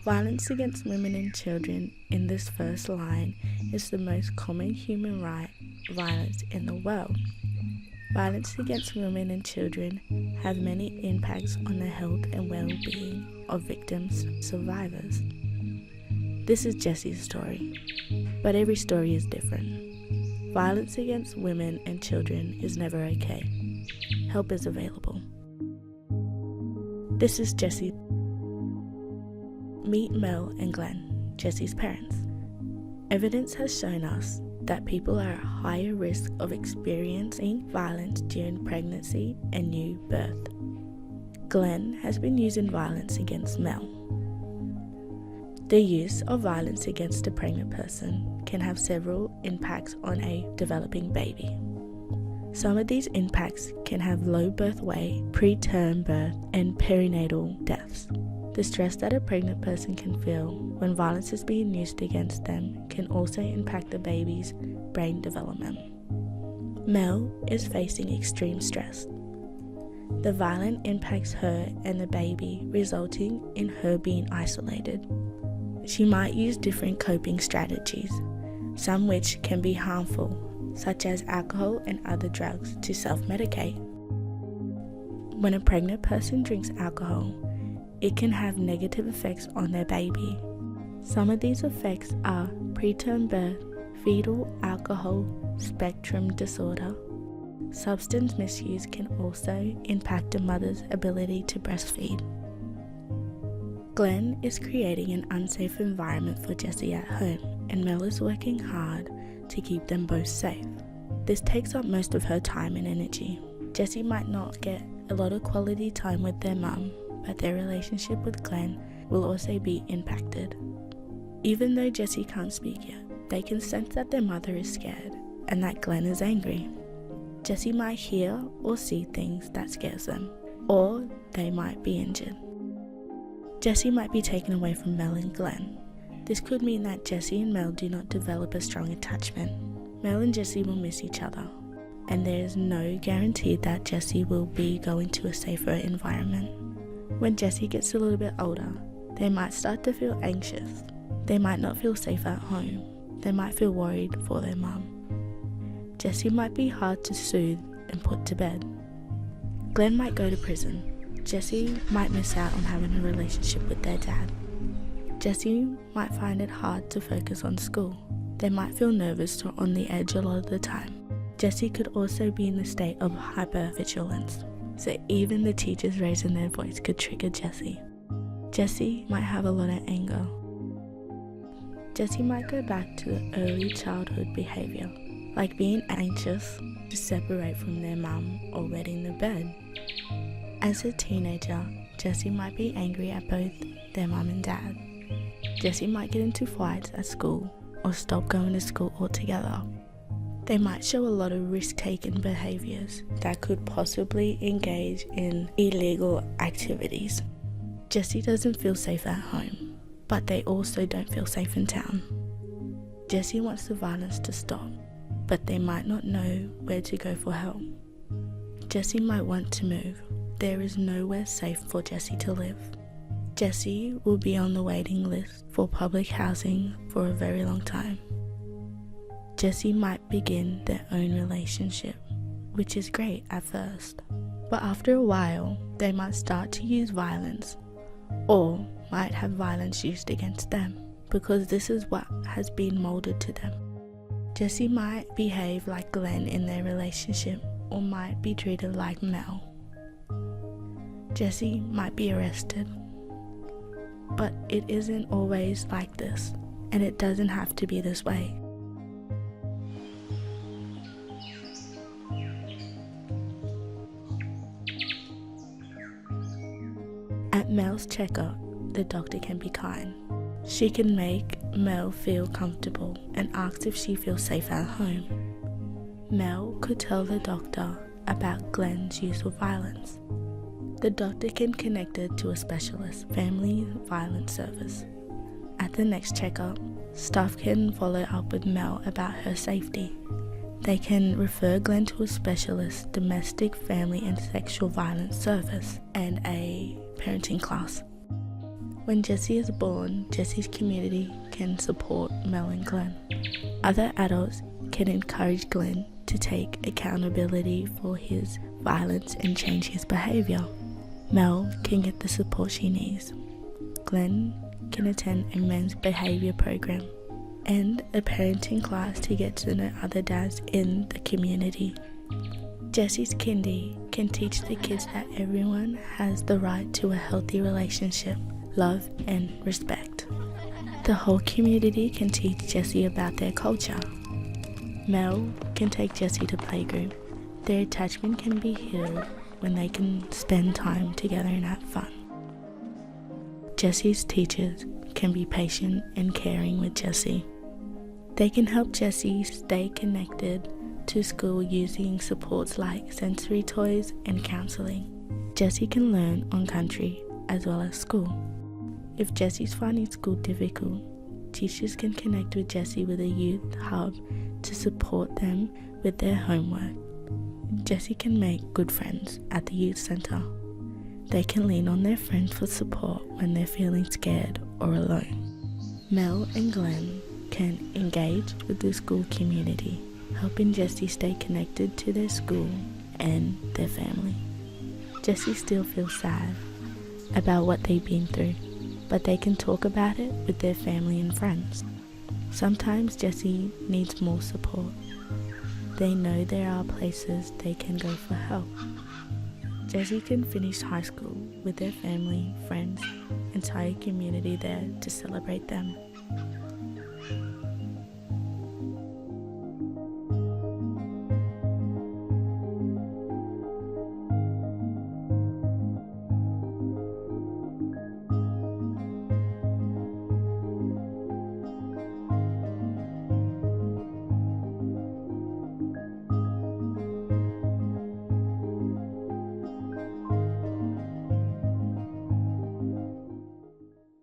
Violence against women and children in this first line is the most common human right violence in the world. Violence against women and children have many impacts on the health and well-being of victims and survivors. This is Jessy's story, but every story is different. Violence against women and children is never okay. Help is available. This is Jessy. Meet Mel and Glenn, Jessy's parents. Evidence has shown us that people are at higher risk of experiencing violence during pregnancy and new birth. Glenn has been using violence against Mel. The use of violence against a pregnant person can have several impacts on a developing baby. Some of these impacts can have low birth weight, preterm birth, and perinatal deaths. The stress that a pregnant person can feel when violence is being used against them can also impact the baby's brain development. Mel is facing extreme stress. The violence impacts her and the baby, resulting in her being isolated. She might use different coping strategies, some which can be harmful, such as alcohol and other drugs, to self-medicate. When a pregnant person drinks alcohol, it can have negative effects on their baby. Some of these effects are preterm birth, fetal alcohol spectrum disorder. Substance misuse can also impact a mother's ability to breastfeed. Glenn is creating an unsafe environment for Jessy at home, and Mel is working hard to keep them both safe. This takes up most of her time and energy. Jessy might not get a lot of quality time with their mum, but their relationship with Glenn will also be impacted. Even though Jessy can't speak yet, they can sense that their mother is scared and that Glenn is angry. Jessy might hear or see things that scares them, or they might be injured. Jessy might be taken away from Mel and Glenn. This could mean that Jessy and Mel do not develop a strong attachment. Mel and Jessy will miss each other, and there is no guarantee that Jessy will be going to a safer environment. When Jessy gets a little bit older, they might start to feel anxious. They might not feel safe at home. They might feel worried for their mum. Jessy might be hard to soothe and put to bed. Glenn might go to prison. Jessy might miss out on having a relationship with their dad. Jessy might find it hard to focus on school. They might feel nervous or on the edge a lot of the time. Jessy could also be in a state of hypervigilance, so even the teachers raising their voice could trigger Jessy. Jessy might have a lot of anger. Jessy might go back to the early childhood behaviour, like being anxious to separate from their mum or wetting the bed. As a teenager, Jessy might be angry at both their mum and dad. Jessy might get into fights at school or stop going to school altogether. They might show a lot of risk-taking behaviours that could possibly engage in illegal activities. Jessy doesn't feel safe at home, but they also don't feel safe in town. Jessy wants the violence to stop, but they might not know where to go for help. Jessy might want to move. There is nowhere safe for Jessy to live. Jessy will be on the waiting list for public housing for a very long time. Jessy might begin their own relationship, which is great at first, but after a while they might start to use violence, or might have violence used against them, because this is what has been molded to them. Jessy might behave like Glenn in their relationship, or might be treated like Mel. Jessy might be arrested, but it isn't always like this, and it doesn't have to be this way. At Mel's checkup, the doctor can be kind. She can make Mel feel comfortable and ask if she feels safe at home. Mel could tell the doctor about Glenn's use of violence. The doctor can connect her to a specialist family violence service. At the next checkup, staff can follow up with Mel about her safety. They can refer Glenn to a specialist domestic, family and sexual violence service and a parenting class. When Jessy is born, Jessy's community can support Mel and Glenn. Other adults can encourage Glenn to take accountability for his violence and change his behaviour. Mel can get the support she needs. Glenn can attend a men's behaviour program and a parenting class to get to know other dads in the community. Jessy's kindy can teach the kids that everyone has the right to a healthy relationship, love and respect. The whole community can teach Jessy about their culture. Mel can take Jessy to playgroup. Their attachment can be healed when they can spend time together and have fun. Jessy's teachers can be patient and caring with Jessy. They can help Jessy stay connected to school using supports like sensory toys and counselling. Jessy can learn on country as well as school. If Jessy's finding school difficult, teachers can connect with Jessy with a youth hub to support them with their homework. Jessy can make good friends at the youth centre. They can lean on their friends for support when they're feeling scared or alone. Mel and Glenn can engage with the school community, helping Jessy stay connected to their school and their family. Jessy still feels sad about what they've been through, but they can talk about it with their family and friends. Sometimes Jessy needs more support. They know there are places they can go for help. Jessy can finish high school with their family, friends, entire community there to celebrate them.